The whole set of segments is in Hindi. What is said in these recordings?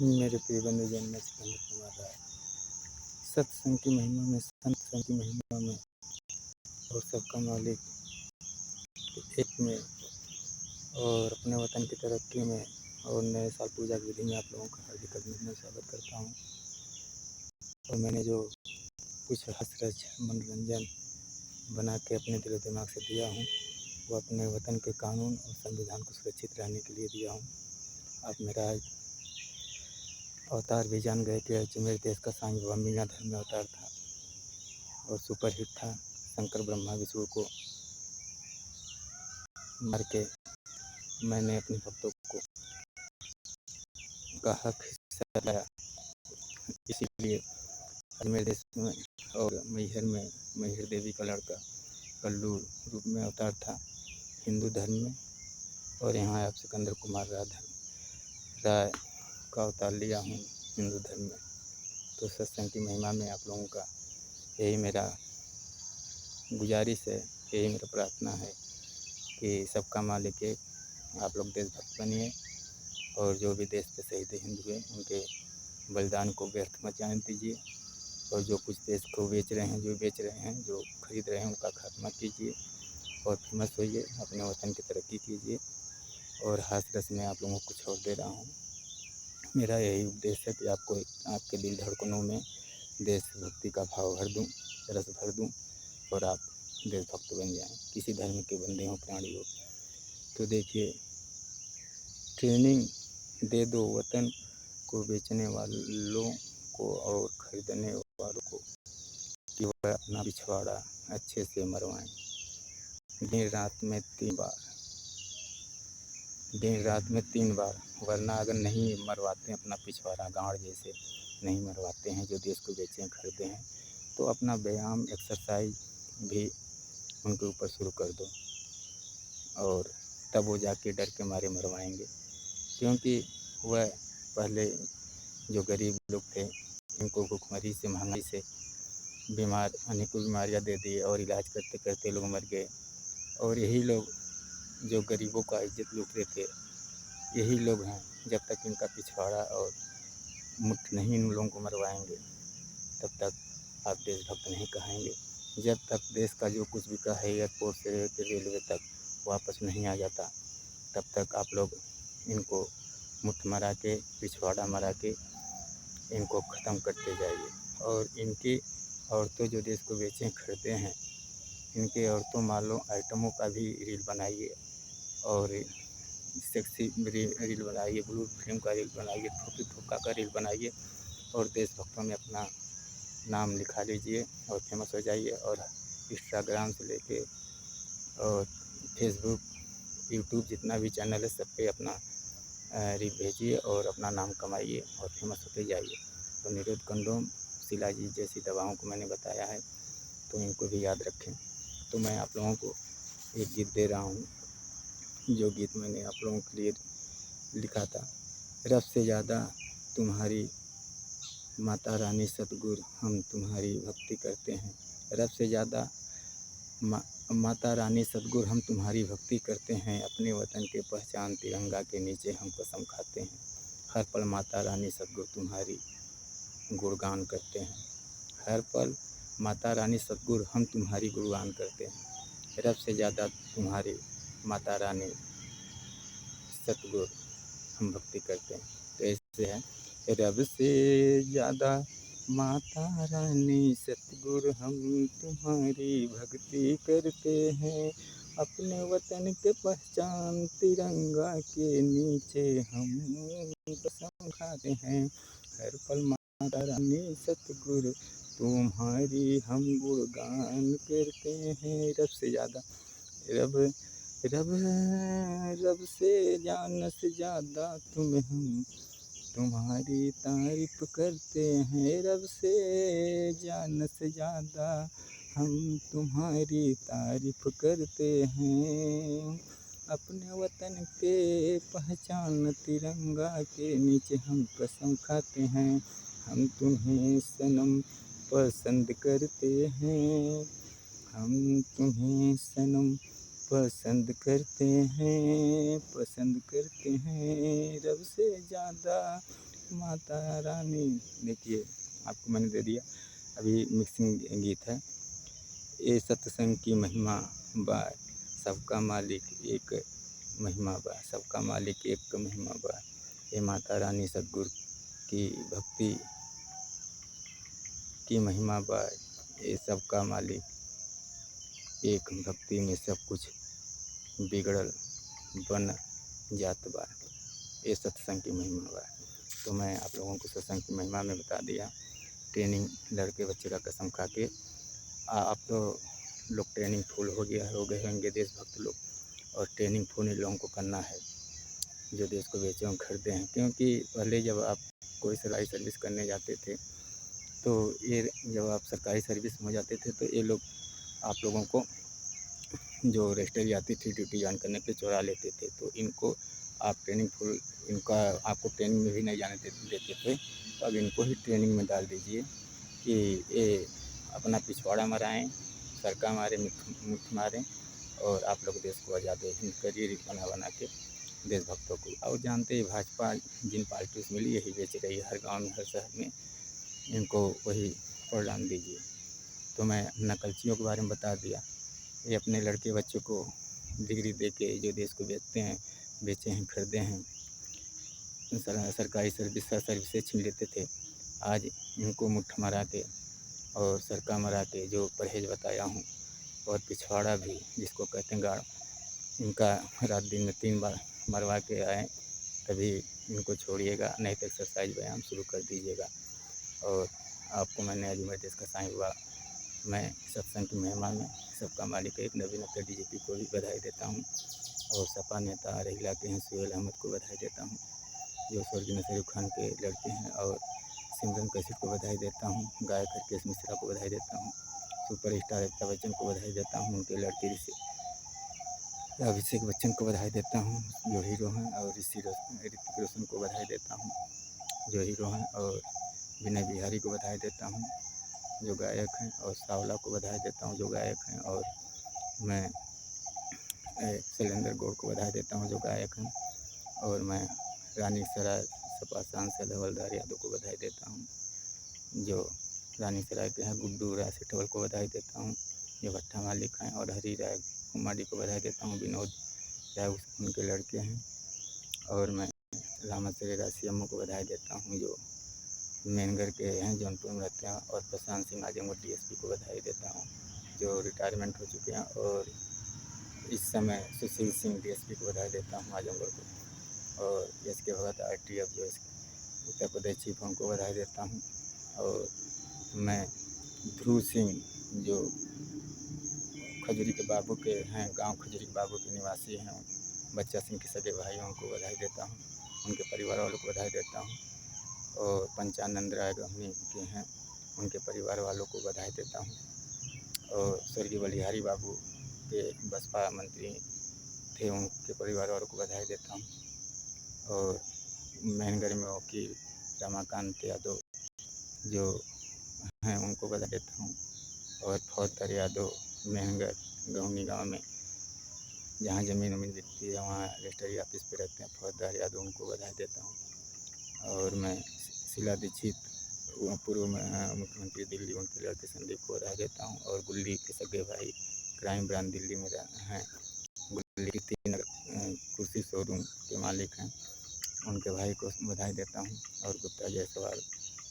मेरे प्रिय बंधुजन, मैं सिकंदर कुमार राय। सत्संग की महिमा में, संत संग की महिमा में और सबका मालिक एक में और अपने वतन की तरक्की में और नए साल पूजा की विधि में आप लोगों का हार्दिक अभिनंदन स्वागत करता हूँ। और मैंने जो कुछ हंस मनोरंजन बना के अपने दिल दिमाग से दिया हूँ, वो अपने वतन के कानून और संविधान को सुरक्षित रहने के लिए दिया हूँ। आप मेरा अवतार भी जान गए कि अजमेर देश का साईं बाबा मीना धर्म में अवतार था और सुपरहिट था। शंकर ब्रह्मा विष्णु को मार के मैंने अपने भक्तों को का हक हिस्सा लाया। इसीलिए अजमेर देश में और मैहर में मैहर देवी का लड़का कल्लू रूप में अवतार था हिंदू धर्म में, और यहाँ आप सिकंदर कुमार राय का अवतार लिया हूँ हिंदू धर्म में। तो सत्संग की महिमा में आप लोगों का यही मेरा गुजारिश है, यही मेरा प्रार्थना है कि सबका मालिक एक, आप लोग देशभक्त बनिए और जो भी देश पे शहीद हिंदू हैं उनके बलिदान को व्यर्थ मत जाने दीजिए। और जो कुछ देश को बेच रहे हैं, जो खरीद रहे हैं, उनका खात्मा कीजिए और फेमस होइए, अपने वतन की तरक्की कीजिए। और हास रस में आप लोगों को कुछ और दे रहा हूँ। मेरा यही उद्देश्य है कि आपको आपके दिल धड़कनों में देशभक्ति का भाव भर दूँ, रस भर दूँ और आप देशभक्त बन जाएं, किसी धर्म के बंदे हों, प्राणी हो। तो देखिए, ट्रेनिंग दे दो वतन को बेचने वालों को और खरीदने वालों को कि वह अपना पिछवाड़ा अच्छे से मरवाएं। दिन रात में 3 बार, वरना अगर नहीं मरवाते हैं अपना पिछवाड़ा, गांड जैसे नहीं मरवाते हैं जो देश को बेचें खरीदे हैं, तो अपना व्यायाम एक्सरसाइज भी उनके ऊपर शुरू कर दो और तब वो जाके डर के मारे मरवाएंगे। क्योंकि वह पहले जो गरीब लोग थे, इनको भुखमरी से, महंगाई से अनेकों बीमारियाँ दे दी और इलाज करते करते लोग मर गए। और यही लोग जो गरीबों का इज्जत लूट रहे थे, यही लोग हैं। जब तक इनका पिछवाड़ा और मुठ नहीं इन लोगों को मरवाएंगे, तब तक आप देशभक्त नहीं कहेंगे। जब तक देश का जो कुछ भी का है, एयरपोर्ट से लेकर रेलवे तक वापस नहीं आ जाता, तब तक आप लोग इनको मुठ मरा के, पिछवाड़ा मरा के इनको ख़त्म करते जाइए। और इनकी औरतों जो देश को बेचें खरीदे हैं, इनके औरतों मालों आइटमों का भी रील बनाइए और सेक्सी रील बनाइए, ब्लू फिल्म का रील बनाइए, ठोकी ठोका का रील बनाइए और देशभक्तों में अपना नाम लिखा लीजिए और फेमस हो जाइए। और इंस्टाग्राम से लेके और फेसबुक, यूट्यूब जितना भी चैनल है, सब पे अपना रील भेजिए और अपना नाम कमाइए और फेमस होते जाइए। तो निरोध कंडोम, शिलाजीत जैसी दवाओं को मैंने बताया है, तो इनको भी याद रखें। तो मैं आप लोगों को एक गीत दे रहा हूँ, जो गीत मैंने आप लोगों के लिए लिखा था। रब से ज़्यादा तुम्हारी माता रानी सतगुरु हम तुम्हारी भक्ति करते हैं। रब से ज़्यादा माता रानी सतगुरु हम तुम्हारी भक्ति करते हैं। अपने वतन के पहचान तिरंगा के नीचे हम कसम खाते हैं। हर पल माता रानी सतगुरु तुम्हारी गुणगान करते हैं। हर पल माता रानी सतगुरु हम तुम्हारी गुणगान करते हैं। रब से ज़्यादा तुम्हारी माता रानी सतगुरु हम भक्ति करते हैं। तो ऐसे है, रब से ज़्यादा माता रानी सतगुरु हम तुम्हारी भक्ति करते हैं। अपने वतन के पहचान तिरंगा के नीचे हम कसम खाते हैं। हर पल माता रानी सतगुरु तुम्हारी हम गुणगान करते हैं। रब से ज़्यादा रब रब रब से जान से ज़्यादा हम तुम्हारी तारीफ करते हैं। रब से जान से ज़्यादा हम तुम्हारी तारीफ करते हैं। अपने वतन के पहचान तिरंगा के नीचे हम कसम खाते हैं। हम तुम्हें सनम पसंद करते हैं। हम तुम्हें सनम पसंद करते हैं। रब से ज़्यादा माता रानी, देखिए आपको मैंने दे दिया, अभी मिक्सिंग गीत है। ये सत्संग की महिमा बा, सबका मालिक एक महिमा बा, सबका मालिक एक महिमा बा। ये माता रानी सतगुरु की भक्ति की महिमा बा, ये सबका मालिक एक भक्ति में सब कुछ बिगड़ल बन जात बा, ये सत्संग की महिमा बा। तो मैं आप लोगों को सत्संग की महिमा में बता दिया। ट्रेनिंग लड़के बच्चे का कसम खा के आप तो लोग ट्रेनिंग फुल हो गए होंगे देशभक्त लोग, और ट्रेनिंग फुल इन लोगों को करना है जो देश को बेचे और खरीदे हैं। क्योंकि पहले जब आप कोई सरकारी सर्विस करने जाते थे तो ये जब आप सरकारी सर्विस में हो जाते थे तो ये लोग आप लोगों को जो रजिस्टर जाती थी ड्यूटी ज्वाइन करने पे चुरा लेते थे। तो इनको आप ट्रेनिंग फुल, इनका आपको ट्रेनिंग में भी नहीं जाने देते थे। तो अब इनको ही ट्रेनिंग में डाल दीजिए कि ये अपना पिछवाड़ा मराएँ, सरका मारें, मुठ मारें, और आप लोग देश को आज़ाद करिए बना के देशभक्तों को। और जानते ही भाजपा जिन पार्टियों से मिली यही बेच रही है हर गांव में, हर शहर में, इनको वही प्रदान दीजिए। तो मैं नकलचियों के बारे में बता दिया। ये अपने लड़के बच्चों को डिग्री दे के जो देश को बेचे हैं खरीदे हैं, सरकारी सर्विसेज छीन लेते थे। आज इनको मुट्ठ मरा के और सरका मरा के जो परहेज बताया हूँ, और पिछवाड़ा भी जिसको कहते हैं गाड़, इनका रात दिन में 3 बार मरवा के आएँ तभी इनको छोड़िएगा, नहीं तो एक्सरसाइज व्यायाम शुरू कर दीजिएगा। और आपको मैंने अजमेर देश का साईं हुआ, मैं सत्संग की महिमा में सबका मालिक एक नवीन अख्तर डीजीपी को भी बधाई देता हूँ, और सपा नेता रहीला के हैं सुहेल अहमद को बधाई देता हूँ जो स्वर्गीय नसीरुल खान के लड़के हैं, और सिमरन कश्यप को बधाई देता हूँ, गायक हरकेश मिश्रा को बधाई देता हूँ, सुपर स्टार अमिताभ बच्चन को बधाई देता हूँ, उनके लड़के अभिषेक बच्चन को बधाई देता हूँ जो हीरो हैं, और ऋतिक रोशन को बधाई देता हूँ जो हीरो हैं, और विनय बिहारी को बधाई देता हूँ जो गायक हैं, और सावला को बधाई देता हूँ जो गायक हैं, और मैं शैलेंद्र गौड़ को बधाई देता हूँ जो गायक हैं, और मैं रानी सराय सपा सांसद हवलदार यादव को बधाई देता हूँ जो रानी सराय के हैं, गुड्डू राय सेठवल को बधाई देता हूँ जो भट्टा मालिक हैं, और हरी राय कुमारी को बधाई देता हूँ, विनोद राय उनके लड़के हैं, और मैं रामाश्री राय सीएमओ को बधाई देता हूँ जो मेनगर के हैं, जौनपुर में रहते हैं, और प्रशांत सिंह आजमगढ़ डीएसपी को बधाई देता हूँ जो रिटायरमेंट हो चुके हैं, और इस समय सुशील सिंह डीएसपी को बधाई देता हूँ आजमगढ़ को, और एसके भगत आरटीएफ जो उत्तर प्रदेश चीफ उनको बधाई देता हूँ, और मैं ध्रुव सिंह जो खजूरी के बाबू के हैं, गांव खजूरी के बाबू के निवासी हैं, बच्चा सिंह के सगे भाइयों को बधाई देता हूँ, उनके परिवार वालों को बधाई देता हूँ, और पंचानंद राय गहनी के हैं, उनके परिवार वालों को बधाई देता हूँ, और स्वर्गीय बलिहारी बाबू के बसपा मंत्री थे, उनके परिवार वालों को बधाई देता हूँ, और मेहनगर में वकील रमाकांत यादव जो हैं उनको बधाई देता हूँ, और फौजदार यादव मेहनगर गहुनी गांव में जहाँ ज़मीन वमीन बिकती है वहाँ रजिस्ट्री ऑफिस पे रहते हैं फौजदार यादव, उनको बधाई देता हूँ, और मैं शीला दीक्षित पूर्व मुख्यमंत्री दिल्ली, उनके लड़के संदीप को बधाई देता हूँ, और गुल्ली के सगे भाई क्राइम ब्रांच दिल्ली में हैं, गुल्ली 3 कुर्सी शोरूम के मालिक हैं, उनके भाई को बधाई देता हूँ, और गुप्ता जायसवाल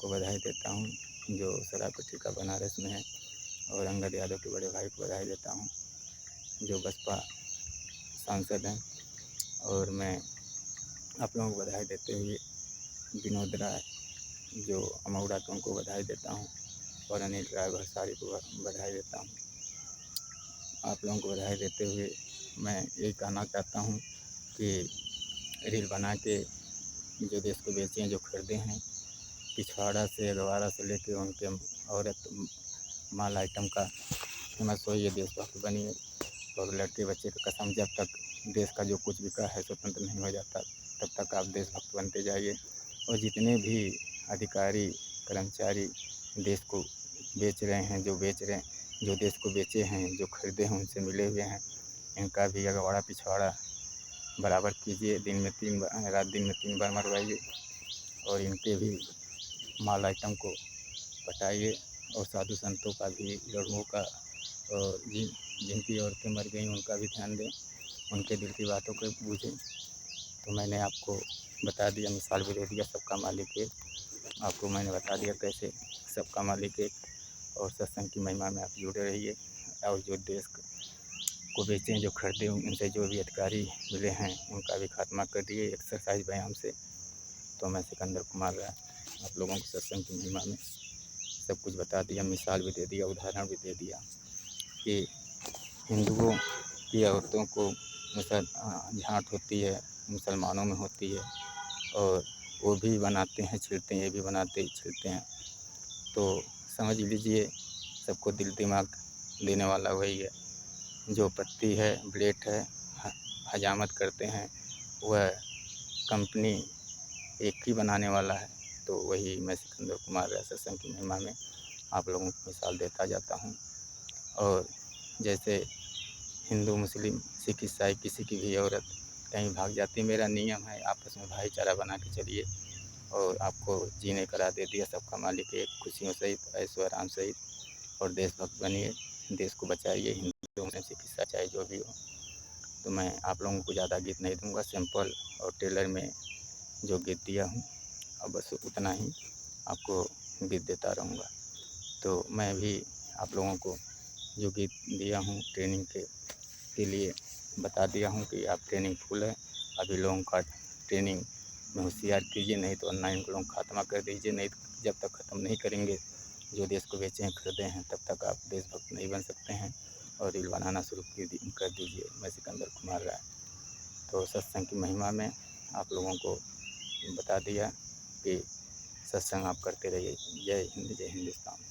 को बधाई देता हूँ जो शराब का ठेका बनारस में है, और अंगद यादव के बड़े भाई को बधाई देता हूँ जो बसपा सांसद हैं, और मैं आप लोगों को बधाई देते हुए विनोद राय जो अमौड़ा के उनको बधाई देता हूँ, और अनिल राय भरसारी को बधाई देता हूँ। आप लोगों को बधाई देते हुए मैं यही कहना चाहता हूँ कि रील बना के जो देश को बेचे हैं, जो खरीदे हैं, पिछवाड़ा से अगवाड़ा से लेके उनके औरत माल आइटम का फेमस हो, ये देशभक्त बनिए, और लड़के बच्चे का कसम, जब तक देश का जो कुछ बिका है स्वतंत्र नहीं हो जाता तब तक आप देशभक्त बनते जाइए, और जितने भी अधिकारी कर्मचारी देश को बेच रहे हैं, जो देश को बेचे हैं, जो खरीदे हैं, उनसे मिले हुए हैं, इनका भी अगवाड़ा पिछवाड़ा बराबर कीजिए, दिन में 3 बार, रात दिन में 3 बार मरवाइए, और इनके भी माल आइटम को पटाइए और साधु संतों का भी, लड़ुओं का, और जिनकी औरतें मर गई उनका भी ध्यान दें, उनके दिल की बातों को बूझें। तो मैंने आपको बता दिया, मिसाल भी दे दिया, सबका मालिक एक। आपको मैंने बता दिया कैसे सबका मालिक एक। और सत्संग की महिमा में आप जुड़े रहिए। और जो देश को बेचें, जो खरीदे, उनसे जो भी अधिकारी मिले हैं उनका भी खात्मा कर दिए एक्सरसाइज व्यायाम से। तो मैं सिकंदर कुमार राय आप लोगों को सत्संग की महिमा में सब कुछ बता दिया, मिसाल भी दे दिया, उदाहरण भी दे दिया कि हिंदुओं की औरतों को झांट होती है, मुसलमानों में होती है, और वो भी बनाते हैं, छिलते हैं, ये भी बनाते छिलते हैं। तो समझ लीजिए सबको दिल दिमाग देने वाला वही है। जो पत्ती है, ब्लेड है, हजामत करते हैं, वह कंपनी एक ही बनाने वाला है। तो वही मैं सिकंदर कुमार राय सत्संग की महिमा में आप लोगों को मिसाल देता जाता हूँ। और जैसे हिंदू, मुस्लिम, सिख, ईसाई किसी की भी औरत कहीं भाग जाती, मेरा नियम है आपस में भाईचारा बना के चलिए, और आपको जीने का राह दे दिया सबका मालिक एक, खुशियों सहित, ऐशो आराम सहित। और देशभक्त बनिए, देश को बचाइए, हिंदू, मुस्लिम, सिख, ईसाई चाहे जो भी हो। तो मैं आप लोगों को ज़्यादा गीत नहीं दूंगा, सिंपल और टेलर में जो गीत दिया हूँ अब बस उतना ही आपको गीत देता रहूँगा। तो मैं भी आप लोगों को जो गीत दिया हूँ ट्रेनिंग के लिए बता दिया हूँ कि आप ट्रेनिंग फुल है, अभी लोगों का ट्रेनिंग में होशियार कीजिए, नहीं तो ऑनलाइन लोग खात्मा कर दीजिए। नहीं तो जब तक ख़त्म नहीं करेंगे जो देश को बेचे हैं, खरीदे हैं, तब तक आप देशभक्त नहीं बन सकते हैं। और रील बनाना शुरू कर दीजिए। मैं सिकंदर कुमार राय तो सत्संग की महिमा में आप लोगों को बता दिया कि सत्संग आप करते रहिए। जय हिंद, जय हिंदुस्तान।